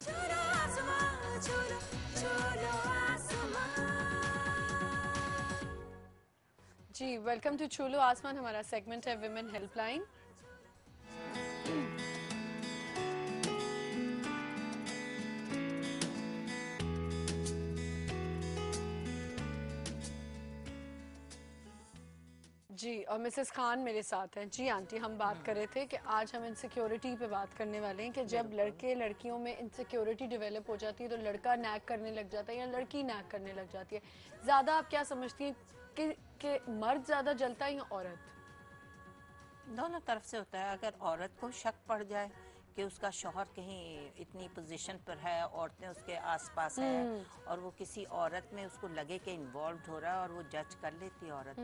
छोलो आसमां, छोलो छोलो आसमां। जी welcome to छूलो आसमान। हमारा सेगमेंट है विमेन हेल्पलाइन। जी और मिसेस खान मेरे साथ हैं। जी आंटी, हम बात कर रहे थे कि आज हम इनसिक्योरिटी पे बात करने वाले हैं कि जब लड़के लड़कियों में इनसिक्योरिटी डेवलप हो जाती है तो लड़का नैग करने लग जाता है या लड़की नैग करने लग जाती है। ज़्यादा आप क्या समझती हैं कि मर्द ज़्यादा जलता है या औरत? दोनों तरफ से होता है। अगर औरत को शक पड़ जाए कि उसका शौहर कहीं इतनी पोजीशन पर है, औरतें उसके आसपास हैं और वो किसी औरत में उसको लगे कि इन्वॉल्व हो रहा है और वो जज कर लेती औरत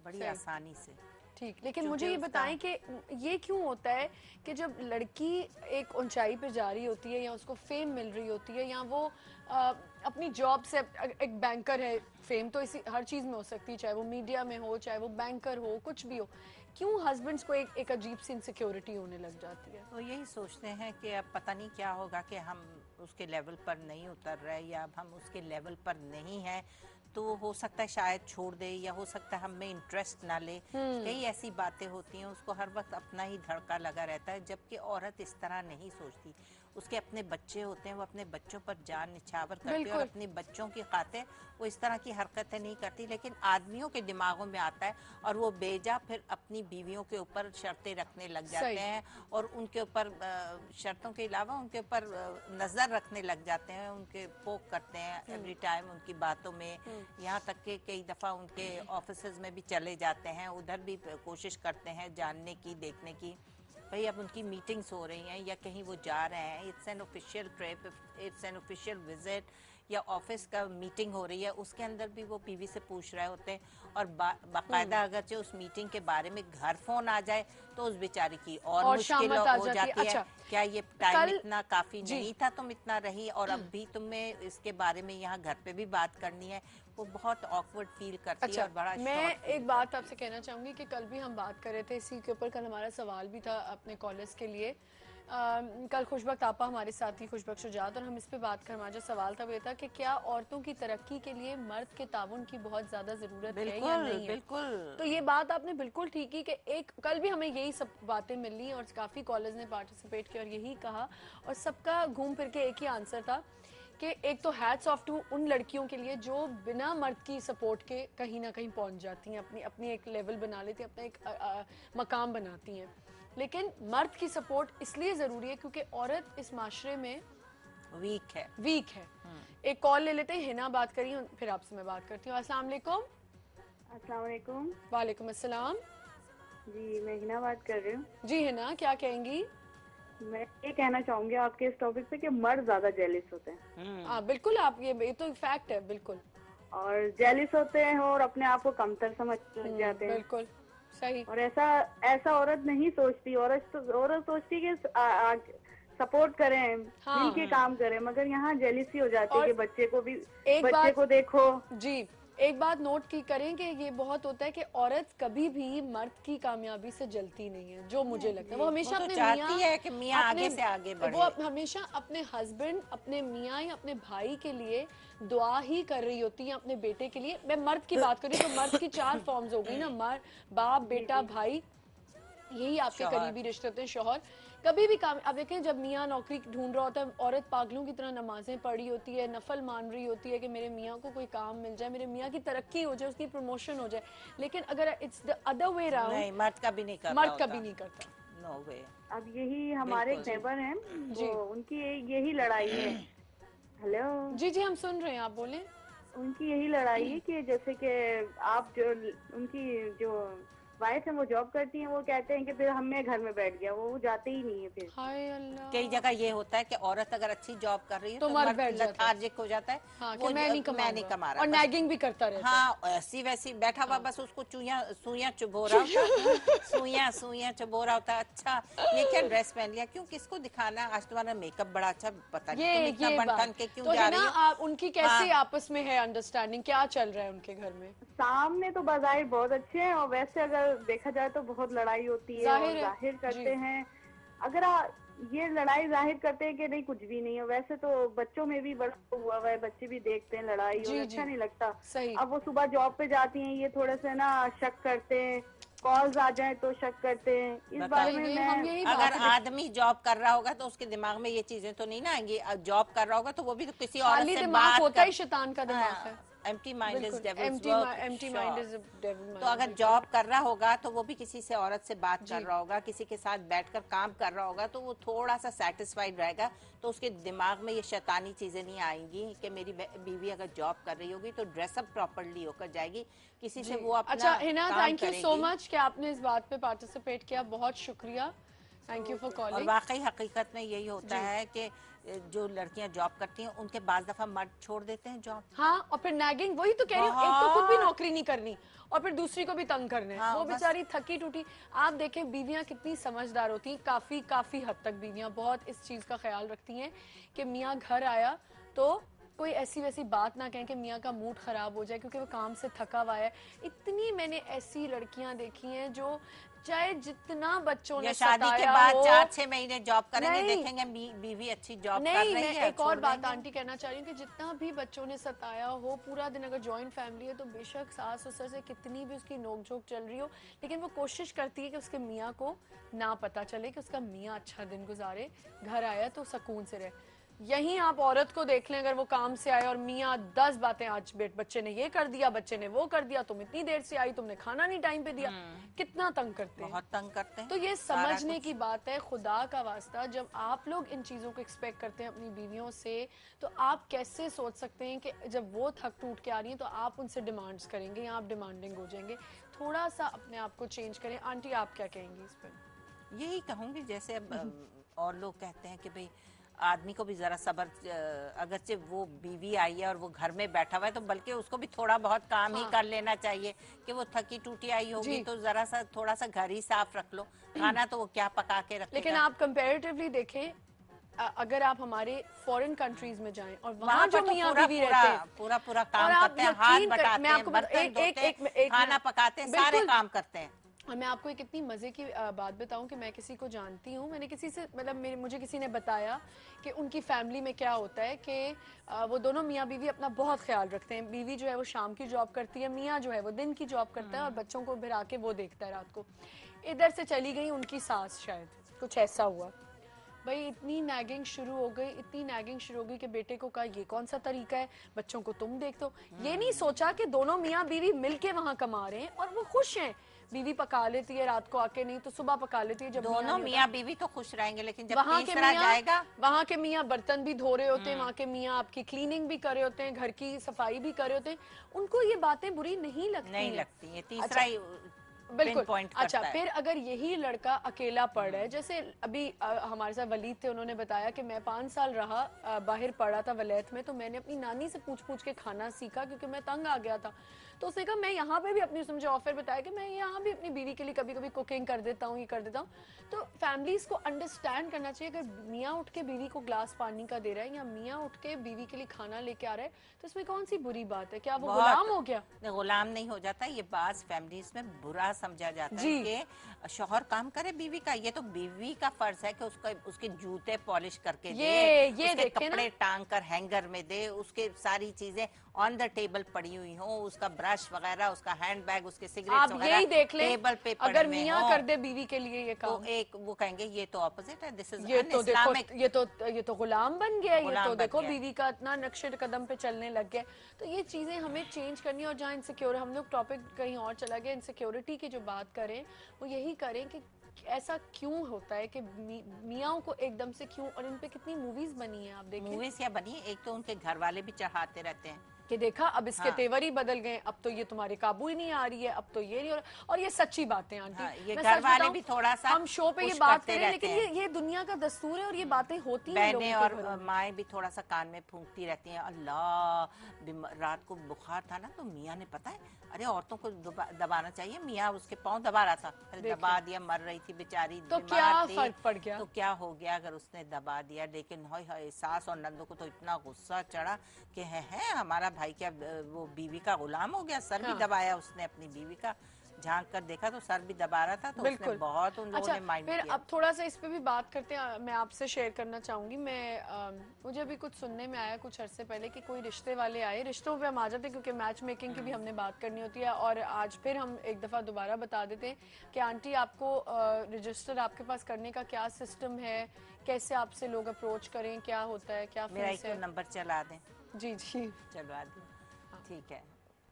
बड़ी सही। आसानी से। ठीक, लेकिन चूंकि मुझे ये उसका बताएं कि ये क्यों होता है कि जब लड़की एक ऊंचाई पे जा रही होती है या उसको फेम मिल रही होती है या वो अपनी जॉब से, एक बैंकर है, फेम तो इसी हर चीज़ में हो सकती है, चाहे वो मीडिया में हो चाहे वो बैंकर हो, कुछ भी हो, क्यों हस्बैंड्स को एक अजीब सी इनसिक्योरिटी होने लग जाती है? वो यही सोचते हैं कि अब पता नहीं क्या होगा कि हम उसके लेवल पर नहीं उतर रहे या अब हम उसके लेवल पर नहीं हैं, तो हो सकता है शायद छोड़ दे या हो सकता है हम में इंटरेस्ट ना ले। कई ऐसी बातें होती हैं, उसको हर वक्त अपना ही धड़का लगा रहता है, जबकि औरत इस तरह नहीं सोचती। उसके अपने बच्चे होते हैं, वो अपने बच्चों पर जान निछावर करती है और बिल्कुल। अपने बच्चों की खातिर वो इस तरह की हरकतें नहीं करती। लेकिन आदमियों के दिमागों में आता है और वो बेजा फिर अपनी बीवियों के ऊपर शर्तें रखने लग जाते सही। हैं और उनके ऊपर शर्तों के अलावा उनके ऊपर नज़र रखने लग जाते हैं, उनके पोक करते हैं एवरी टाइम उनकी बातों में। यहाँ तक कि कई दफ़ा उनके ऑफिसेज में भी चले जाते हैं, उधर भी कोशिश करते हैं जानने की, देखने की भाई अब उनकी मीटिंग्स हो रही हैं या कहीं वो जा रहे हैं, it's an official trip, it's an official visit या ऑफिस का मीटिंग हो रही है, उसके अंदर भी वो बीवी से पूछ रहे होते हैं। और बाकायदा अगर उस मीटिंग के बारे में घर फोन आ जाए तो उस बेचारी की और मुश्किल शामत आ हो जाती है। जाती है। अच्छा, क्या ये टाइम कल इतना काफ़ी जी नहीं था, तुम इतना रही और अब भी तुम्हें इसके बारे में यहाँ घर पे भी बात करनी है। वो बहुत ऑकवर्ड फील करती है अच्छा, और बड़ा मैं शॉर्ट फील एक बात करती आपसे कहना चाहूँगी कि कल भी हम बात कर रहे थे इसी के ऊपर। कल हमारा सवाल भी था अपने कॉलेज के लिए। कल खुशबख्त आपा हमारे साथ ही, खुशबख्त शुजात, और हम इस पे बात कर, हमारा जो सवाल था वो ये था कि क्या औरतों की तरक्की के लिए मर्द के ताउन की बहुत ज़्यादा ज़रूरत है या बिल्कुल नहीं है? बिल्कुल। तो ये बात आपने बिल्कुल ठीक की कि एक कल भी हमें यही सब बातें मिली और काफ़ी कॉलेज ने पार्टिसिपेट किया और यही कहा, और सबका घूम फिर के एक ही आंसर था कि एक तो हैट्स ऑफ टू उन लड़कियों के लिए जो बिना मर्द की सपोर्ट के कहीं ना कहीं पहुंच जाती हैं, अपनी अपनी एक लेवल बना लेती हैं, अपना एक मकाम बनाती हैं। लेकिन मर्द की सपोर्ट इसलिए ज़रूरी है क्योंकि औरत इस माशरे में वीक है। एक कॉल ले लेते हैं, हिना बात करिए, फिर आपसे मैं बात करती हूँ। अस्सलाम वालेकुम। अस्सलाम वालेकुम। वालेकुम अस्सलाम। जी मैं हिना बात कर रही हूँ। जी हिना, क्या कहेंगी? मैं ये कहना चाहूंगी आपके इस टॉपिक पे कि मर्द ज्यादा जेलिस होते हैं। हाँ बिल्कुल, आप ये तो फैक्ट है, बिल्कुल। और जेलिस होते हैं और अपने आप को कमतर समझ जाते हैं। बिल्कुल सही। और ऐसा ऐसा औरत नहीं सोचती। औरत सोचती कि सपोर्ट करें, हाँ। मिलके काम करें, मगर यहाँ जेलिसी हो जाती है और कि बच्चे को भी, एक बच्चे बात को देखो। जी, एक बात नोट की करें कि ये बहुत होता है कि औरत कभी भी मर्द की कामयाबी से जलती नहीं है, जो मुझे लगता है। वो जी हमेशा तो अपने चाहती है कि मियाँ अपने आगे से आगे बढ़े। वो हमेशा अपने हस्बैंड, अपने मियाँ या अपने भाई के लिए दुआ ही कर रही होती है, अपने बेटे के लिए। मैं मर्द की बात करी तो मर्द की 4 फॉर्म्स हो गई ना, बाप, जी बेटा, जी भाई, यही आपके शौहर। करीबी रिश्ते होते हैं। शौहर कभी भी काम, अब देखें जब मियाँ नौकरी ढूंढ रहा होता है, औरत पागलों की तरह नमाजें पढ़ी होती है, नफल मान रही होती है कि मेरे मियाँ को कोई काम मिल जाए, मेरे मियाँ की तरक्की हो जाए, उसकी प्रमोशन हो जाए। लेकिन अगर इट्स द अदर वे नहीं, राउंड, मर्द कभी नहीं कर रहा मर्द होता। कभी नहीं करता। नो वे। अब यही हमारे एक बिल्कुल। नेबर हैं, वो जी उनकी यही लड़ाई है। हेलो। जी जी, हम सुन रहे हैं, आप बोलें। उनकी यही लड़ाई है कि जैसे कि आप जो, उनकी जो वाइफ है वो जॉब करती हैं, वो कहते हैं कि फिर हमें घर में बैठ गया, वो जाते ही नहीं है फिर। हाय कई अल्लाह। जगह ये होता है कि औरत अगर अच्छी जॉब कर रही है तो तो मर्द मर्द बैठ जाता है, लथार्जिक हो जाता है। हाँ, कि वो मैं नहीं मैं नहीं कमाऊंगा, कमा रहा और बस। नैगिंग भी करता रहता है। हाँ, ऐसी वैसी बैठा हुआ हाँ। बस उसको सुइयां चुभो रहा होता है। सुइयां चुभो रहा होता है। अच्छा ये क्या ड्रेस पहन लिया, क्यों, किसको दिखाना, आज तुम्हारा मेकअप बड़ा अच्छा, पता नहीं तुम इतना ये बन ठन बात के क्यों तो जा है ना। रही हो। आप उनकी कैसे हाँ आपस में है अंडरस्टैंडिंग, क्या चल रहा है उनके घर में? सामने तो बाजाहिर बहुत अच्छे हैं और वैसे अगर देखा जाए तो बहुत लड़ाई होती है और जाहिर है। जाहिर जी करते हैं। अगर ये लड़ाई जाहिर करते हैं कि नहीं कुछ भी नहीं है। वैसे तो बच्चों में भी बड़ा हुआ है, बच्चे भी देखते हैं लड़ाई और जी, अच्छा जी। नहीं लगता। सही। अब वो सुबह जॉब पे जाती हैं, ये थोड़े से ना शक करते हैं, कॉल्स आ जाए तो शक करते हैं। इस बारे बताओ, में ये मैं हम यही अगर बात है। आदमी जॉब कर रहा होगा तो उसके दिमाग में ये चीजें तो नहीं ना आएंगी। जॉब कर रहा होगा तो वो भी तो किसी औरत खाली से दिमाग बात होता ही शैतान का दिमाग है। एम्प्टी माइंड इज बिल्कुल, devil's empty work. Empty mind is devil to mind. अगर बिल्कुल जॉब कर रहा होगा तो वो भी किसी से औरत से बात कर जी। रहा होगा, किसी के साथ बैठकर काम कर रहा होगा, तो वो थोड़ा सा सेटिस्फाइड रहेगा। तो उसके दिमाग में ये शैतानी चीजें नहीं आएंगी कि मेरी बीवी अगर जॉब कर रही होगी तो ड्रेसअप प्रॉपरली होकर जाएगी, किसी से जी। वो अपना अच्छा हिना, काम थैंक यू सो करेगी। मच कि आपने इस बात पे पार्टिसिपेट किया, बहुत शुक्रिया। थैंक यू फॉर और कॉलिंग। वाकई हकीकत में यही होता जी। है कि जो लड़कियां जॉब करती हैं उनके बाज दफा मर्द छोड़ देते हैं जॉब। हाँ, और फिर नैगिंग, वही तो कह रही हूँ, एक तो खुद भी नौकरी नहीं करनी और फिर दूसरी को भी तंग करना है। हाँ, वो बस। बेचारी थकी टूटी। आप देखें बीवियां कितनी समझदार होती हैं, काफी काफी हद तक बीवियां बहुत इस चीज का ख्याल रखती हैं कि मियाँ घर आया तो कोई ऐसी वैसी बात ना कहें कि मियाँ का मूड खराब हो जाए क्योंकि वो काम से थका हुआ है। इतनी मैंने ऐसी लड़कियां देखी हैं जो चाहे जितना बच्चों या ने शादी के सताया बाद हो, 4-6 महीने जॉब करेंगे, नहीं। देखेंगे बीवी अच्छी जॉब कर नहीं, रही मैं है, एक छोड़ और बात देंगे। आंटी कहना चाह रही हूँ कि जितना भी बच्चों ने सताया हो, पूरा दिन अगर जॉइंट फैमिली है तो बेशक सास ससुर से कितनी भी उसकी नोकझोंक चल रही हो, लेकिन वो कोशिश करती है कि उसके मियाँ को ना पता चले कि उसका मियाँ अच्छा दिन गुजारे, घर आया तो सुकून से रहे। यहीं आप औरत को देख लें, अगर वो काम से आए और मियाँ 10 बातें, आज बच्चे ने ये कर दिया, बच्चे ने वो कर दिया, तुम इतनी देर से आई, तुमने खाना नहीं टाइम पे दिया, कितना तंग करते हैं। बहुत तंग करते हैं। तो ये सारा समझने कुछ। की बात है, खुदा का वास्ता, जब आप लोग इन चीज़ों को एक्सपेक्ट करते हैं अपनी बीवियों से, तो आप कैसे सोच सकते हैं कि जब वो थक टूट के आ रही हैं तो आप उनसे डिमांड्स करेंगे या आप डिमांडिंग हो जाएंगे। थोड़ा सा अपने आप को चेंज करें। आंटी आप क्या कहेंगी इस पर? यही कहूंगी, जैसे अब और लोग कहते हैं कि भाई आदमी को भी जरा सब्र, अगरचे वो बीवी आई है और वो घर में बैठा हुआ है तो बल्कि उसको भी थोड़ा बहुत काम ही हाँ। कर लेना चाहिए कि वो थकी टूटी आई होगी जी। तो जरा सा थोड़ा सा घर ही साफ रख लो, खाना तो वो क्या पका के लेकिन रखेगा। आप कंपैरेटिवली देखें, अगर आप हमारे फॉरेन कंट्रीज में जाएं और वहाँ वहाँ जो पर तो मियाँ पूरा बीवी पूरा रहते हैं पूरा पूरा और काम आप करते हैं, हाथ यकीन कर, बटाते मैं हैं, आपको बर्तन धोते हैं, खाना पकाते हैं, सारे बिल्कुल। काम करते हैं। और मैं आपको एक इतनी मजे की बात बताऊं कि मैं किसी को जानती हूँ, मैंने किसी से, मतलब मुझे किसी ने बताया कि उनकी फैमिली में क्या होता है कि वो दोनों मियाँ बीवी अपना बहुत ख्याल रखते हैं। बीवी जो है वो शाम की जॉब करती है, मियाँ जो है वो दिन की जॉब करता है और बच्चों को भिरा के वो देखता है रात को। इधर से चली गई उनकी सास, शायद कुछ ऐसा हुआ, भाई इतनी नैगिंग शुरू हो गई, इतनी नैगिंग शुरू हो गई कि बेटे को कहा ये कौन सा तरीका है, बच्चों को तुम देख दो। ये नहीं सोचा कि दोनों मियाँ बीवी मिलके वहां कमा रहे हैं और वो खुश हैं। बीवी पका लेती है रात को आके, नहीं तो सुबह पका लेती है जब दोनों नहीं मियाँ बीवी तो खुश रहेंगे, लेकिन जब वहाँ के तीसरा मियाँ, जाएगा, वहाँ के मियाँ बर्तन भी धो रहे होते हैं, वहाँ के मियाँ आपकी क्लीनिंग भी कर रहे होते हैं, घर की सफाई भी कर रहे होते हैं, उनको ये बातें बुरी नहीं लगती नहीं हैं। लगती है। तीसरा अच्छा, ही बिल्कुल। पॉइंट अच्छा, करता है। फिर अगर यही लड़का अकेला पढ़ रहा है, जैसे अभी हमारे साथ वलीद थे, उन्होंने बताया कि मैं 5 साल रहा, बाहर पढ़ा था वलैत में, तो मैंने अपनी नानी से पूछ पूछ के खाना सीखा क्योंकि मैं तंग आ गया था। तो उसने कहा मैं यहाँ पे भी अपनी, उसने मुझे ऑफर बताया कि मैं यहाँ भी अपनी बीवी के लिए कभी कभी कुकिंग कर देता हूँ, ये कर देता हूँ। तो फैमिलीज को अंडरस्टैंड करना चाहिए, अगर मियाँ उठ के बीवी को ग्लास पानी का दे रहा है या मियाँ उठ के बीवी के लिए खाना लेके आ रहा है तो इसमें कौन सी बुरी बात है? क्या वो गुलाम हो गया? गुलाम नहीं हो जाता, ये बात फैमिलीज में बुरा समझा जाता जी। है कि शौहर काम करे बीवी का। ये तो बीवी का फर्ज है कि उसको उसके जूते पॉलिश करके ये उसके देखे ना, कपड़े टांग कर हैंगर में दे, उसके सारी चीजें ऑन द टेबल पड़ी हुई हो, उसका ब्रश वगैरह, उसका हैंडबैग, उसके सिगरेट आप वगैरह यही देख लें, टेबल पे अगर पड़े हुए मियाँ हों, कर दे बीवी के लिए ये तो काम, एक वो कहेंगे ये तो ऑपोजिट है, दिस इज ये तो देखो, अनइस्लामिक। ये तो गुलाम बन गया, ये गुलाम तो बन देखो गया। बीवी का इतना नक्शे कदम पे चलने लग गया। तो ये चीजें हमें चेंज करनी है। और जहाँ इनसिक्योर, हम लोग टॉपिक कहीं और चला गया, इनसिक्योरिटी की जो बात करें वो यही करें कि ऐसा क्यों होता है कि मियाँ को एकदम से क्यों, और इन पे कितनी मूवीज बनी है आप देखें मूवीज क्या बनी है, एक तो उनके घर वाले भी चढ़ाते रहते हैं कि देखा अब इसके हाँ। तेवर ही बदल गए, अब तो ये तुम्हारे काबू ही नहीं आ रही है, अब तो ये नहीं हो रहा। और ये सच्ची बातें आंटी, हाँ, ये मैं घर सच वाले बताऊं, भी थोड़ा सा हम शो पे ये पुश बात करते करें लेकिन रहते ये दुनिया का दस्तूर है और ये बातें होती हैं बहनें लोगों और के घरों में। माएँ भी थोड़ा सा कान में फूंकती रहती हैं, अल्लाह रात को बुखार था ना तो मियाँ ने, पता है, अरे औरतों को दबाना चाहिए, मियाँ उसके पाँव दबा रहा था, अरे दबा दिया, मर रही थी बेचारी, तो बीमार क्या थी, फर्क पड़ गया? तो क्या हो गया अगर उसने दबा दिया। लेकिन हाय हाय, सास और नंदों को तो इतना गुस्सा चढ़ा कि है हमारा भाई क्या वो बीवी का गुलाम हो गया, सर भी हाँ। दबाया उसने अपनी बीवी का। झांक कर देखा तो सर भी दबा रहा था, तो उसने बिल्कुल। बहुत उन लोगों अच्छा, ने माइंड फिर किया। अब थोड़ा सा इस पे भी बात करते हैं। मैं आपसे शेयर करना चाहूंगी, मुझे अभी कुछ सुनने में आया कुछ अरसे पहले कि कोई रिश्ते वाले आए, रिश्तों पे हम आ जाते हैं क्योंकि मैच मेकिंग की भी हमने बात करनी होती है, और आज फिर हम एक दफ़ा दोबारा बता देते हैं कि आंटी आपको रजिस्टर आपके पास करने का क्या सिस्टम है, कैसे आपसे लोग अप्रोच करें, क्या होता है, क्या मेरा फीस एक है? तो नंबर चला दें, जी जी चलवा दें, ठीक है।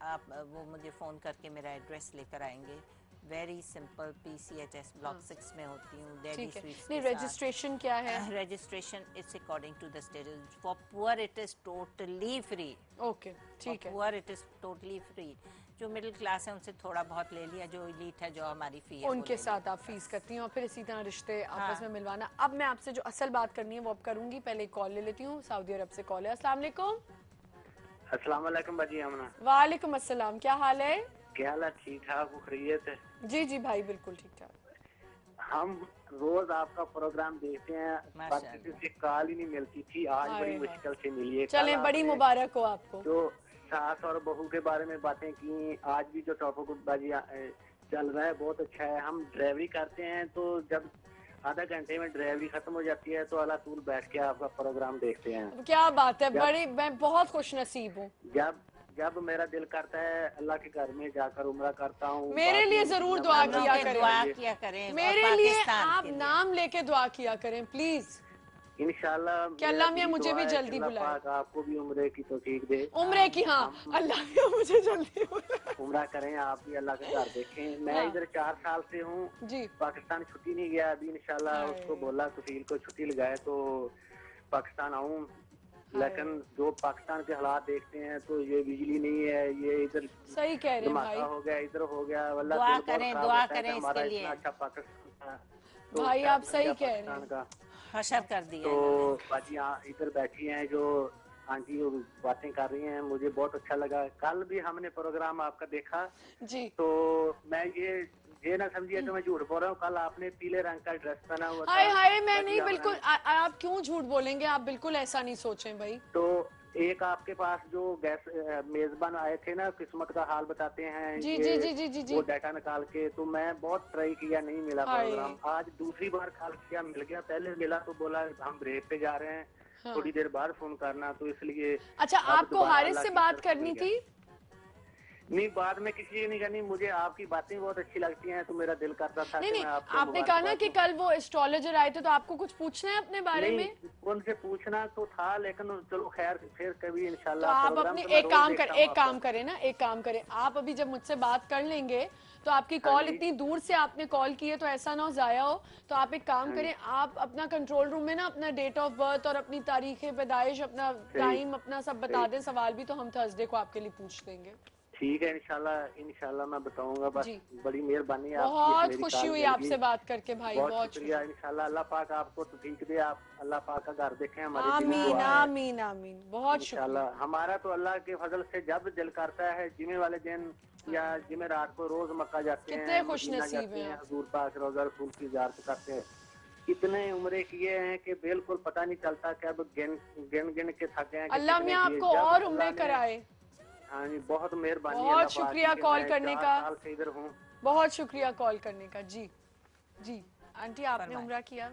आप वो मुझे फ़ोन करके मेरा एड्रेस लेकर आएंगे। वेरी सिंपल, PCHS ब्लॉक 6 में होती हूँ, डेली ठीक है। स्वीट्स नहीं, के साथ। रजिस्ट्रेशन क्या है? Registration it's according to the status. For poor it is totally free. Okay, ठीक है। Poor it is totally free. जो मिडिल क्लास है उनसे थोड़ा बहुत ले लिया, जो एलीट है जो हमारी फ़ी है उनके साथ आप फीस करती हैं और फिर इसी तरह रिश्ते हाँ। आपस में मिलवाना। अब मैं आपसे जो असल बात करनी है वो अब करूंगी, पहले एक कॉल ले लेती हूँ। सऊदी अरब से कॉल है। अस्सलाम वालेकुम। अस्सलाम वालेकुम बाजी आमना, वालेकुम अस्सलाम, क्या हाल है? क्या हाल है? ठीक ठाक हो, खैरियत है? जी जी भाई, बिल्कुल ठीक ठाक। हम रोज आपका प्रोग्राम देखते हैं, माशाअल्लाह। बाकी किसी कॉल ही नहीं मिलती थी, आज हाय बड़ी हाय। मुश्किल से मिली है। चलें, कल बड़ी आपने मुबारक हो आपको। जो सास और बहू के बारे में बातें की, आज भी जो टॉपिक बाजी चल रहा है बहुत अच्छा है। हम ड्राइवरी करते हैं तो जब आधा घंटे में ड्राइवरी खत्म हो जाती है तो अला तूल बैठ के आपका प्रोग्राम देखते हैं। क्या बात है, जब- बड़ी, मैं बहुत खुश नसीब हूँ। जब जब मेरा दिल करता है अल्लाह के घर में जाकर उम्रा करता हूँ। मेरे बाद लिए में जरूर नमाज दुआ हम लोग किया के करें। दुआ किया करें, और मेरे लिए पाकिस्तान आप के लिए। नाम लेके दुआ किया करें प्लीज। इंशाल्लाह कि अल्लाह मियां मुझे भी जल्दी अल्लाह बुलाए। पाक आपको भी उम्रे की तौफीक दे। उम्रे की, हाँ, हम- अल्लाह मियां मुझे जल्दी बुलाए। उम्रा करें, आप भी अल्लाह के घर देखें। मैं हाँ। इधर 4 साल से हूँ, जी पाकिस्तान छुट्टी नहीं गया अभी। इंशाल्लाह हाय। उसको बोला कफील को छुट्टी लगाए तो पाकिस्तान आऊँ, लेकिन जो पाकिस्तान के हालात देखते हैं तो ये बिजली नहीं है, ये इधर सही कह रहे हैं धमाका भाई। हो गया, इधर हो गया। वल्लाह दुआ दिल बहुत करें, खराब दुआ होता है कि करें हमारा इसके लिए। इतना अच्छा पाकिस्तान था तो भाई, क्या आप बन सही गया कह रहे हैं। पाकिस्तान का। हशर कर दिया तो इन्होंने। बाजी इधर बैठी हैं जो आंटी वो बातें कर रही हैं, मुझे बहुत अच्छा लगा। कल भी हमने प्रोग्राम आपका देखा जी तो मैं ये ना समझिए कि मैं झूठ बोल रहा हूँ। कल आपने पीले रंग का ड्रेस पहना हुआ था। हाय हाय, मैं बाजी नहीं, बिल्कुल आप क्यों झूठ बोलेंगे? आप बिल्कुल ऐसा नहीं सोचें भाई। तो एक आपके पास जो गेस्ट मेजबान आए थे ना, किस्मत का हाल बताते हैं, जी ये जी जी जी जी जी। वो डाटा निकाल के, तो मैं बहुत ट्राई किया, नहीं मिला हाय। प्रोग्राम। आज दूसरी बार कॉल किया, मिल गया। पहले मिला तो बोला हम ब्रेक पे जा रहे हैं, हाँ। थोड़ी देर बाद फोन करना, तो इसलिए अच्छा, अब आपको दोबारा हारिस अल्लाह से की बात तरफ से करनी मिल गया। थी? नहीं, बाद में किसी से नहीं करनी, मुझे आपकी बातें बहुत अच्छी लगती हैं, तो मेरा दिल करता था नहीं कि नहीं, मैं आपको आपने कहा ना मुबारकबाद कि दूं। कल वो एस्ट्रोलॉजर आए थे, तो आपको कुछ पूछना है अपने बारे नहीं, में? उनसे पूछना तो था, लेकिन चलो खैर फिर कभी तो इंशाल्लाह आप प्रोग्राम अपने तो मैं एक रोज काम देखता कर, हूँ एक आपका। काम करें ना, एक काम करें, आप अभी जब मुझसे बात कर लेंगे तो आपकी हाँ कॉल जी। इतनी दूर से आपने कॉल की है तो ऐसा ना हो जाया हो, तो आप एक काम हाँ जी। करें, आप अपना कंट्रोल रूम में ना अपना डेट ऑफ बर्थ और अपनी तारीख पैदाइश, अपना टाइम, अपना सब बता दें। सवाल भी तो हम थर्सडे को आपके लिए पूछ देंगे। ठीक है, इंशाल्लाह मैं बताऊंगा। बस जी। बड़ी मेहरबानी है आपकी, बहुत मेरी खुशी कॉल हुई मिल आपसे गई। बात करके भाई, बहुत बहुत शुक्रिया। शुक्रिया। इंशाल्लाह अल्लाह पाक आपको तौफीक दे, आप अल्लाह पाक का घर देखें, हमारी दिली आमीन दुआ है। आमीन आमीन, बहुत शुक्रिया। इंशाल्लाह हमारा तो अल्लाह के फजल से जब दिल करता है, जुमे वाले दिन या जुमे रात को रोज मक्का जाते कितने हैं, खुश मदीना नसीब जाते हैं हैं, आप। हजूर पाक रोजा रसूल की ज़ियारत करते हैं। कितने उम्रे किए हैं कि बिल्कुल पता नहीं चलता कि अब गिन गिन गिन के थक गए हैं कि अल्लाह कितने मियां किए। आपको जब और अल्लाह उम्रे ने- कराए। हाँ जी, बहुत मेहरबानी बहुत अल्लाह पाक शुक्रिया की कि कॉल मैं करने 4 का। साल से इधर हूँ। बहुत शुक्रिया कॉल करने का। जी जी आंटी, आपने फरमाएं। उम्रा किया?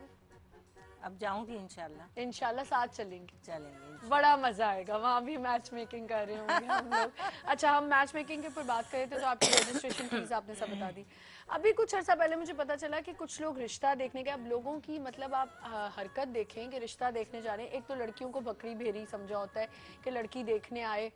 अब जाऊंगी इंशाल्लाह, इंशाल्लाह साथ चलेंगे, चलेंगे। बड़ा मजा आएगा। वहाँ भी मैच मेकिंग कर रहे होंगे हम लोग। अच्छा, हम मैच मेकिंग के ऊपर बात कर रहे थे तो आपकी रजिस्ट्रेशन फीस आपने सब बता दी। अभी कुछ अर्सा पहले मुझे पता चला कि कुछ लोग रिश्ता देखने के, अब लोगों की मतलब आप हरकत देखें कि रिश्ता देखने जा रहे हैं। एक तो लड़कियों को बकरी भेरी समझा होता है कि लड़की देखने आए,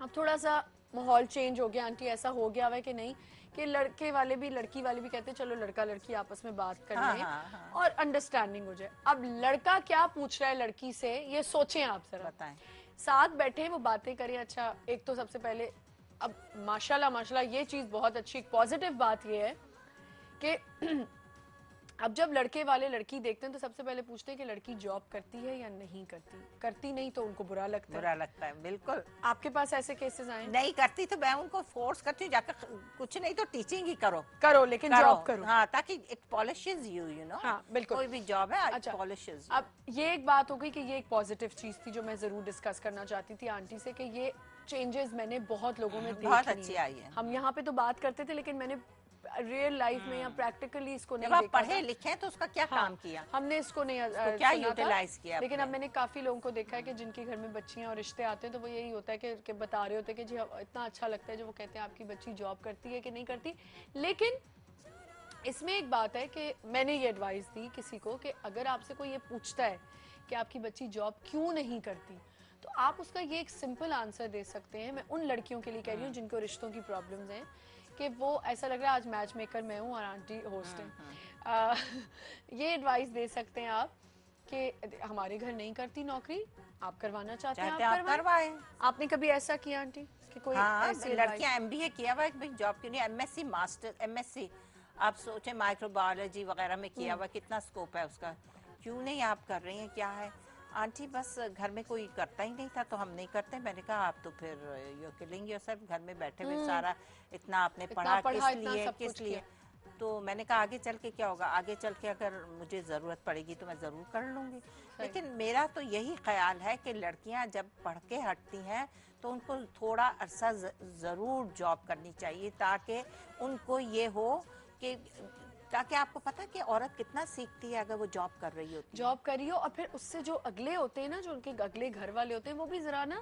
अब थोड़ा सा माहौल चेंज हो गया आंटी, ऐसा हो गया हुआ है कि नहीं कि लड़के वाले भी लड़की वाले भी कहते हैं चलो लड़का लड़की आपस में बात कर हाँ, लें हाँ। और अंडरस्टैंडिंग हो जाए। अब लड़का क्या पूछ रहा है लड़की से, ये सोचें आप जरा, बताएं। साथ बैठे वो बातें करें। अच्छा, एक तो सबसे पहले अब माशाल्लाह माशाल्लाह ये चीज बहुत अच्छी, पॉजिटिव बात ये है कि अब जब लड़के वाले लड़की देखते हैं तो सबसे पहले पूछते हैं कि लड़की जॉब करती है या नहीं करती। करती नहीं तो उनको बुरा लगता है। बुरा लगता है, बिल्कुल। आपके पास ऐसे केसेस आए? नहीं करती तो मैं उनको फोर्स करती हूँ, जाकर कुछ नहीं तो टीचिंग ही करो। करो लेकिन जॉब करो। हाँ, ताकि इट पॉलिशेस यू नो। हाँ बिल्कुल, कोई भी जॉब है, अच्छा, पॉलिशेस। अब ये एक बात हो गई कि ये एक पॉजिटिव चीज थी जो मैं जरूर डिस्कस करना चाहती थी आंटी से, कि ये चेंजेस मैंने बहुत लोगों में देखी बहुत अच्छी आई है। हम यहाँ पे तो बात करते थे लेकिन मैंने रियल लाइफ में या प्रैक्टिकली इसको नहीं जब आप देखा पढ़े लिखे तो उसका क्या काम किया, हमने इसको नहीं तो क्या सुना था। यूटिलाइज किया लेकिन आपने? अब मैंने काफी लोगों को देखा है कि जिनके घर में बच्चियां और रिश्ते आते हैं तो वो यही होता है कि बता रहे होते हैं कि जी इतना अच्छा लगता है जो वो कहते हैं आपकी बच्ची जॉब करती है कि नहीं करती। लेकिन इसमें एक बात है कि मैंने ये एडवाइस दी किसी को कि अगर आपसे कोई ये पूछता है कि आपकी बच्ची जॉब क्यों नहीं करती, तो आप उसका ये एक सिंपल आंसर दे सकते हैं। मैं उन लड़कियों के लिए कह रही हूँ जिनको रिश्तों की प्रॉब्लम्स हैं, कि वो ऐसा लग रहा है आज मैच मेकर मैं हूँ और आंटी होस्ट है। ये एडवाइस दे सकते हैं आप कि हमारे घर नहीं करती नौकरी, आप करवाना चाहते हैं आप करवाएं। आपने कभी ऐसा किया आंटी कि कोई हाँ, ऐसी लड़कियां एमबीए किया हुआ है, जॉब क्यों नहीं? एमएससी मास्टर, एमएससी आप सोचे माइक्रोबायोलॉजी वगैरह में किया हुआ, कितना स्कोप है उसका, क्यों नहीं आप कर रही हैं? क्या है आंटी, बस घर में कोई करता ही नहीं था तो हम नहीं करते। मैंने कहा आप तो फिर यू किलिंग योरसेल्फ, घर में बैठे हुए सारा इतना आपने पढ़ा किस लिए? तो मैंने कहा आगे चल के क्या होगा, आगे चल के अगर मुझे ज़रूरत पड़ेगी तो मैं ज़रूर कर लूँगी। लेकिन मेरा तो यही ख्याल है कि लड़कियां जब पढ़ के हटती हैं तो उनको थोड़ा अरसा ज़रूर जॉब करनी चाहिए, ताकि उनको ये हो कि ताकि आपको पता है कि औरत कितना सीखती है अगर वो जॉब कर रही होती है। जॉब कर रही हो और फिर उससे जो अगले होते हैं ना, जो उनके अगले घर वाले होते हैं, वो भी जरा ना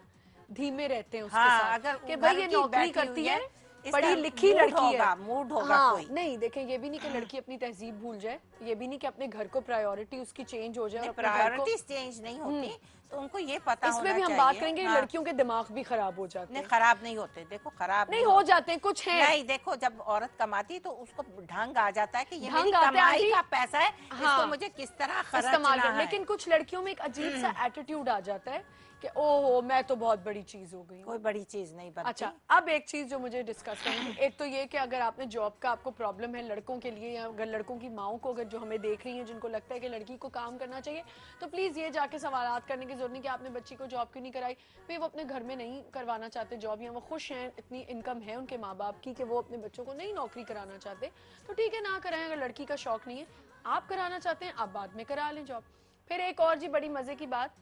धीमे रहते हैं उसके साथ, अगर कि भाई ये नौकरी करती है, पढ़ी लिखी लड़की है, मूड होगा कोई। नहीं देखें, ये भी नहीं कि लड़की अपनी तहजीब भूल जाए, ये भी नहीं कि अपने घर को प्रायोरिटी उसकी चेंज हो जाए। प्रायोरिटीज चेंज नहीं होती तो उनको ये पता होना चाहिए। इसमें भी हम बात करेंगे, लड़कियों के दिमाग भी खराब हो जाते हैं। खराब नहीं होते, देखो खराब नहीं हो जाते हैं, कुछ है नहीं। देखो जब औरत कमाती है तो उसको ढंग आ जाता है कि ये मेरी कमाई का पैसा है, इसको मुझे किस तरह इस्तेमाल करना है। लेकिन कुछ लड़कियों में एक अजीब सा एटीट्यूड आ जाता है कि ओहो मैं तो बहुत बड़ी चीज हो गई। कोई बड़ी चीज नहीं बनती। अच्छा, अब एक चीज जो मुझे डिस्कस करनी है, एक तो ये कि अगर आपने जॉब का आपको प्रॉब्लम है लड़कों के लिए, या अगर लड़कों की माओं को अगर जो हमें देख रही हैं जिनको लगता है कि लड़की को काम करना चाहिए, तो प्लीज ये जाके सवालात करने की जरूरत नहीं कि आपने बच्ची को जॉब क्यों नहीं कराई। भाई वो अपने घर में नहीं करवाना चाहते जॉब, या वो खुश हैं, इतनी इनकम है उनके माँ बाप की कि वो अपने बच्चों को नहीं नौकरी कराना चाहते, तो ठीक है ना कराएं। अगर लड़की का शौक नहीं है, आप कराना चाहते हैं, आप बाद में करा लें जॉब। फिर एक और जी बड़ी मजे की बात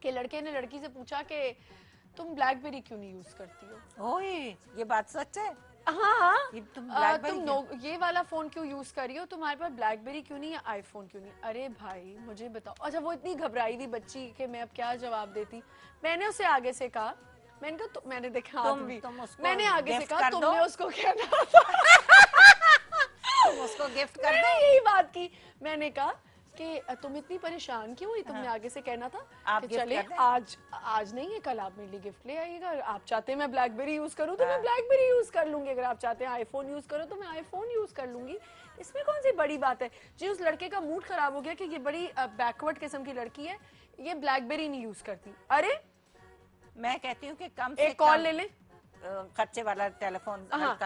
कि लड़के ने लड़की से पूछा कि तुम ब्लैकबेरी क्यों नहीं यूज करती हो। ओए ये बात सच है। हाँ, तुम ये वाला फोन क्यों यूज कर रही हो, तुम्हारे पास ब्लैकबेरी क्यों नहीं है, आईफोन क्यों नहीं। अरे भाई मुझे बताओ। अच्छा, वो इतनी घबराई हुई बच्ची कि मैं अब क्या जवाब देती। मैंने उसे आगे से कहा, मैंने कहा तो मैंने देखा मैंने आगे से कहा तुमने उसको कहना तुम उसको गिफ्ट कर दो। यही बात की। मैंने कहा कि तुम इतनी परेशान क्यों हुई, तुमने आगे से कहना था आप कि चले आज नहीं है कल आप मेरे लिए गिफ्ट ले आइएगा। आप चाहते हैं मैं ब्लैकबेरी यूज करूं तो मैं ब्लैकबेरी यूज कर लूंगी, अगर आप चाहते हैं आईफोन यूज करो तो मैं आईफोन यूज कर लूंगी। इसमें कौन सी बड़ी बात है जी। उस लड़के का मूड खराब हो गया कि ये बड़ी बैकवर्ड किस्म की लड़की है, ये ब्लैकबेरी नहीं यूज करती। अरे मैं कहती हूँ कि कम से एक कॉल ले ले, खर्चे वाला टेलीफोन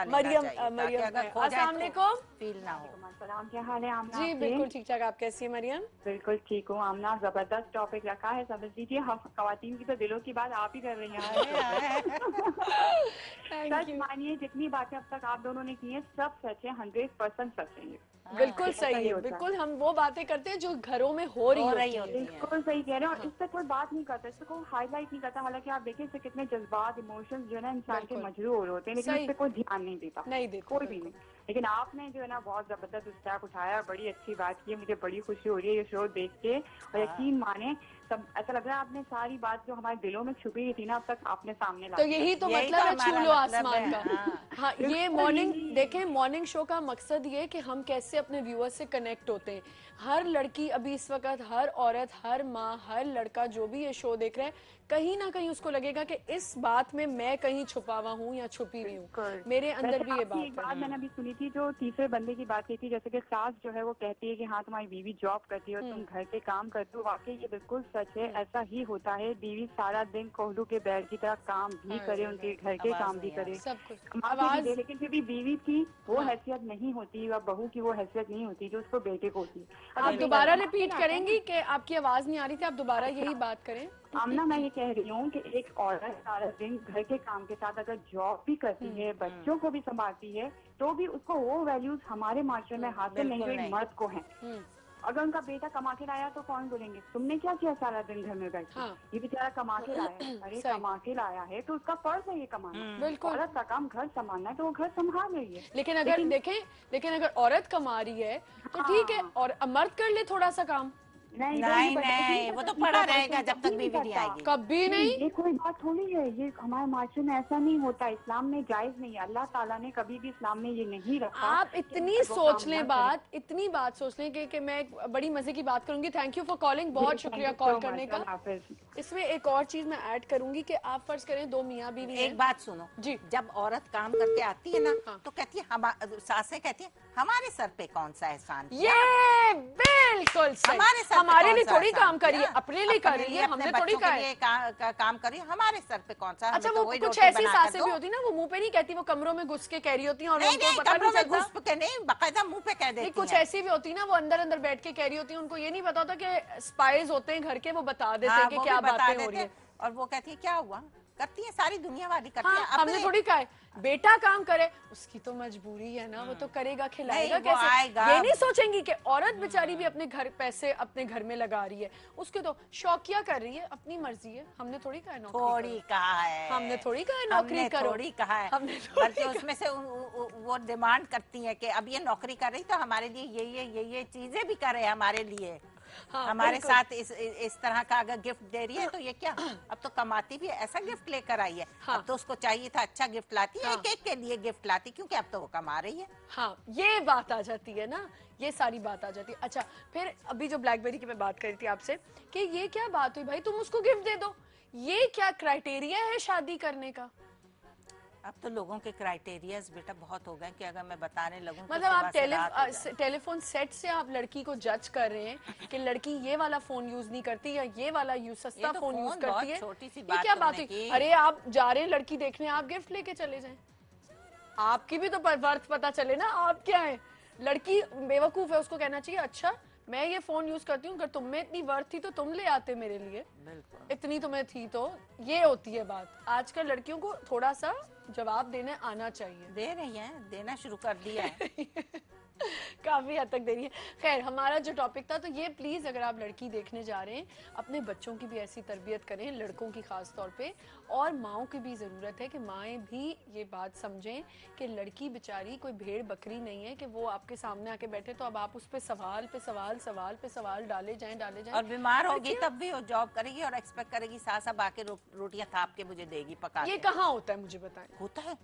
मरियम अस्सलाम वालेकुम। फील ना हो। सलाम, क्या हाल है आमना? जी बिल्कुल ठीक ठाक, आप कैसी है मरियम? बिल्कुल ठीक हूँ आमना। जबरदस्त टॉपिक रखा है, समझ लीजिए हम खवातीन की तो दिलों की बात आप ही कर रही हैं। सच मानिए जितनी बातें अब तक आप दोनों ने की हैं सब सच है, 100% सच है। बिल्कुल सही है, बिल्कुल हम वो बातें करते हैं जो घरों में हो रही होती है। बिल्कुल सही कह रहे हैं, और इससे कोई बात नहीं करता, इससे कोई हाईलाइट नहीं करता। हालांकि आप देखिए इससे कितने जज्बात इमोशंस जो है ना इंसान के मजरू हो रहे होते हैं, लेकिन इस पे कोई ध्यान नहीं देता, कोई भी नहीं। लेकिन आपने जो है ना बहुत जबरदस्त स्टेप उठाया, बड़ी अच्छी बात की है, मुझे बड़ी खुशी हो रही है ये शो देख के। और यकीन माने सब ऐसा लग रहा है आपने सारी बात जो हमारे दिलों में छुपी हुई थी ना अब तक आपने सामने ला। तो यही तो मतलब है छू लो आसमान का। हाँ, ये मॉर्निंग देखें, मॉर्निंग शो का मकसद ये कि हम कैसे अपने व्यूअर्स से कनेक्ट होते हैं। हर लड़की अभी इस वक्त, हर औरत, हर माँ, हर लड़का जो भी ये शो देख रहा है, कहीं ना कहीं उसको लगेगा कि इस बात में मैं कहीं छुपा हुआ हूँ या छुपी हुई हूँ, मेरे अंदर भी ये बात है। मैंने अभी सुनी थी, जो तीसरे बंदे की बात की थी, जैसे कि सास जो है वो कहती है कि हाँ तुम्हारी बीवी जॉब करती है और तुम घर के काम करते हो, वाकई ये बिल्कुल सच है, ऐसा ही होता है। बीवी सारा दिन कोहलू के बैल की तरह काम भी करे, उनके घर के काम भी करे, कमाते भी दे, लेकिन फिर भी बीवी की वो हैसियत नहीं होती, या बहू की वो हैसियत नहीं होती जो उसको बेटे को होती है। आप दोबारा रिपीट करेंगी कि आपकी आवाज नहीं आ रही थी, आप दोबारा यही बात करें। आमना, मैं ये कह रही हूँ कि एक औरत सारा दिन घर के काम के साथ अगर जॉब भी करती है, बच्चों को भी संभालती है, तो भी उसको वो वैल्यूज हमारे माशरे में हासिल नहीं जो एक मर्द को है। अगर उनका बेटा कमा के लाया तो कौन बोलेंगे तुमने क्या किया सारा दिन घर में बैठ के, ये बेचारा कमा के लाया है। अरे कमा के लाया है तो उसका फर्ज है ये कमाना। बिल्कुल, औरत का काम घर संभालना है तो वो घर संभाल रही है। लेकिन अगर देखें, लेकिन अगर औरत कमा रही है तो ठीक है, और मर्द कर ले थोड़ा सा काम। नहीं, वो तो पड़ा रहेगा जब तक बीवी नहीं आएगी। कभी नहीं, ये कोई बात थोड़ी है, ये हमारे माशरे में ऐसा नहीं होता, इस्लाम में जायज नहीं है, अल्लाह ताला ने कभी भी इस्लाम में ये नहीं रखा। आप इतनी सोच लें बात, इतनी बात सोच लें कि मैं एक बड़ी मजे की बात करूंगी। थैंक यू फॉर कॉलिंग, बहुत शुक्रिया कॉल करने का। इसमें एक और चीज मैं ऐड करूंगी कि आप फर्ज करें दो मियाँ बीवी, एक बात सुनो जी, जब औरत काम करके आती है ना तो कहती है, सासें कहती है हमारे सर पे कौन सा एहसान, ये बिल्कुल सही, हमारे लिए थोड़ी काम करिए, अपने लिए कर रही है, हमने थोड़ी काम करिए, हमारे सर पे कौन सा। अच्छा, वो कुछ ऐसी सासें भी होती ना, वो मुंह पे नहीं कहती, वो कमरों में घुस के कह रही होती हैं और उनको पता नहीं चलता। नहीं, बाकायदा मुंह पे कह देती हैं। कुछ ऐसी भी होती ना, वो अंदर अंदर बैठ के कह रही होती है, उनको ये नहीं पता होता कि स्पाइज होते हैं घर के, वो बता देते हैं कि क्या बातें हो रही है, और वो कहती है क्या हुआ, करती है, सारी दुनिया वाली करती है। हमने थोड़ी कहा है बेटा काम करे, उसकी तो मजबूरी है ना, वो तो करेगा, खिलाएगा कैसे। ये नहीं सोचेंगी कि औरत बेचारी भी अपने घर पैसे अपने घर में लगा रही है, उसके तो शौकिया कर रही है, अपनी मर्जी है, हमने थोड़ी कहा है नौकरी, थोड़ी कहा है, हमने थोड़ी कहा है नौकरी करो, थोड़ी कहा है, बल्कि उसमें से वो डिमांड करती है कि अब ये नौकरी कर रही तो हमारे लिए ये चीजें भी करे हमारे लिए। हमारे साथ इस तरह का अगर गिफ्ट दे रही है तो ये क्या, अब तो कमाती भी है, ऐसा गिफ्ट लेकर आई है। अब तो उसको चाहिए था अच्छा गिफ्ट लाती है, एक के लिए गिफ्ट लाती, क्योंकि अब तो वो कमा रही है। हाँ, ये बात आ जाती है ना, ये सारी बात आ जाती है। अच्छा, फिर अभी जो ब्लैकबेरी की मैं बात कर रही थी आपसे कि ये क्या बात हुई भाई, तुम उसको गिफ्ट दे दो, ये क्या क्राइटेरिया है शादी करने का? अब तो लोगों के क्राइटेरियाज बेटा बहुत हो गए कि अगर मैं बताने लगूं मतलब आप टेलीफोन सेट से आप लड़की को जज कर रहे हैं कि लड़की ये वाला फोन यूज नहीं करती या ये वाला सस्ता फोन यूज करती है, छोटी सी बात, क्या बात हुई? अरे आप जा रहे हैं लड़की देखने, आप गिफ्ट लेके चले जाएं, आपकी भी तो वर्थ पता चले ना, आप क्या है। लड़की बेवकूफ है, उसको कहना चाहिए अच्छा मैं ये फोन यूज करती हूँ, अगर तुम में इतनी वर्थ थी तो तुम ले आते मेरे लिए, इतनी तुम्हें थी तो। ये होती है बात। आजकल लड़कियों को थोड़ा सा जवाब देने आना चाहिए। दे रही है, देना शुरू कर दिया है काफी हद तक दे रही है। खैर, हमारा जो टॉपिक था, तो ये प्लीज अगर आप लड़की देखने जा रहे हैं, अपने बच्चों की भी ऐसी तरबियत करें, लड़कों की खास तौर पे, और माओ की भी जरूरत है कि माएँ भी ये बात समझें कि लड़की बेचारी कोई भेड़ बकरी नहीं है कि वो आपके सामने आके बैठे तो अब आप उस पे सवाल पे सवाल डाले जाएं। और बीमार होगी तब भी वो जॉब करेगी और एक्सपेक्ट करेगी सास अब आके रोटियां थाप के मुझे देगी, पका। ये कहाँ होता है, मुझे बताएं। होता है,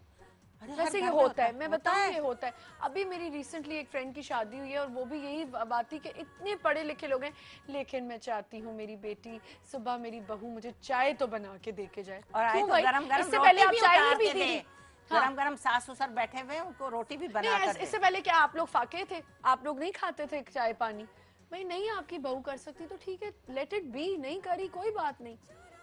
वैसे ये होता है, मैं बताऊं ये होता है। अभी मेरी रिसेंटली एक फ्रेंड की शादी हुई है और वो भी यही बात थी कि इतने पढ़े लिखे लोग हैं, लेकिन मैं चाहती हूँ मेरी बेटी सुबह मेरी बहू मुझे चाय तो बना के दे के जाए। और आए तो गरम-गरम इससे पहले आप चाय नहीं पीती थी, गरम-गरम सास ससुर बैठे हुए उनको रोटी भी बना कर दे। इससे पहले क्या आप लोग फाके थे, आप लोग नहीं खाते थे चाय पानी? भाई नहीं, आपकी बहू कर सकती तो ठीक है, लेट इट बी, नहीं करी कोई बात नहीं,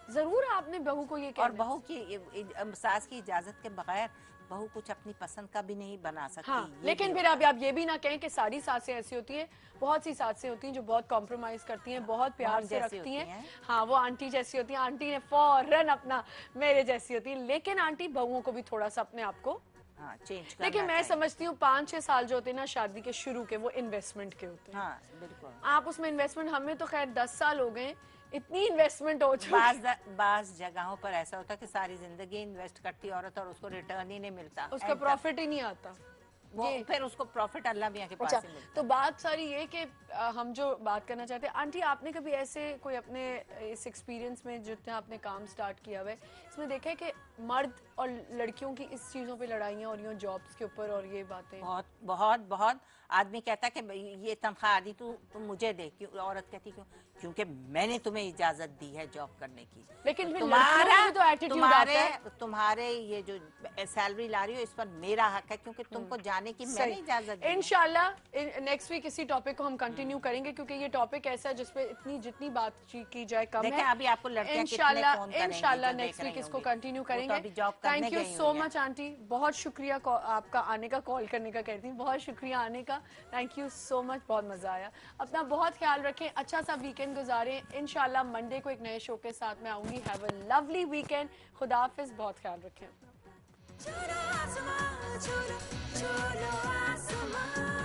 जरूर आपने बहू को ये कहना। और बहू की सास की इजाजत के बगैर बहू कुछ अपनी पसंद का भी नहीं बना सकती। हाँ, लेकिन फिर आप ये भी ना कहें कि सारी सासें ऐसी होती हैं, बहुत सी सासें होती हैं जो बहुत कॉम्प्रोमाइज करती हैं, बहुत प्यार से रखती हैं। हाँ, वो आंटी जैसी होती हैं, आंटी ने फौरन अपना मेरे जैसी होती है, लेकिन आंटी बहुओं को भी थोड़ा सा अपने आप को चेंज करना। लेकिन मैं समझती हूँ 5-6 साल जो होते हैं ना शादी के शुरू के, वो इन्वेस्टमेंट के होते हैं। हाँ, बिल्कुल। आप उसमें इन्वेस्टमेंट, हमें तो खैर 10 साल हो गए, इतनी इन्वेस्टमेंट हो चुकी। बाज जगहों पर ऐसा होता है कि सारी जिंदगी इन्वेस्ट करती औरत और उसको रिटर्न ही नहीं मिलता, उसका प्रॉफिट ही नहीं आता, वो फिर उसको प्रॉफिट अल्लाह मियां के पास ही मिलता। तो बात सारी ये कि हम जो बात करना चाहते हैं, आंटी आपने कभी ऐसे कोई अपने इस एक्सपीरियंस में जितना आपने काम स्टार्ट किया हुआ है, इसमें देखा है कि मर्द और लड़कियों की इस चीजों पे लड़ाइयाँ और यूँ जॉब्स के ऊपर और ये बातें? बहुत बहुत बहुत। आदमी कहता है कि ये तनख्वाह आदि तू मुझे दे, क्यों? औरत कहती क्यों? क्योंकि मैंने तुम्हें इजाजत दी है जॉब करने की। लेकिन तुम्हारे ये जो सैलरी ला रही हो इस पर मेरा हक है, क्योंकि तुमको आने की मैंने इजाजत दी। इंशाल्लाह नेक्स्ट वीक इसी टॉपिक को हम कंटिन्यू करेंगे, क्योंकि ये टॉपिक ऐसा है जिसपे इतनी जितनी बातचीत की जाए कम है। अभी आपको लड़कियां इंशाल्लाह नेक्स्ट वीक इसको कंटिन्यू करेंगे। Thank you so much aunty, बहुत शुक्रिया आपका आने का, कॉल करने का कहती हूँ, बहुत शुक्रिया आने का। थैंक यू सो मच, बहुत मजा आया। अपना बहुत ख्याल रखें, अच्छा सा वीकेंड गुजारें। इंशाल्लाह मंडे को एक नए शो के साथ मैं आऊंगी। हैव अ लवली वीकेंड, खुदा हाफिज, बहुत ख्याल रखें अपना। छोड़ो आसमां, छोड़ो छोड़ो आसमां।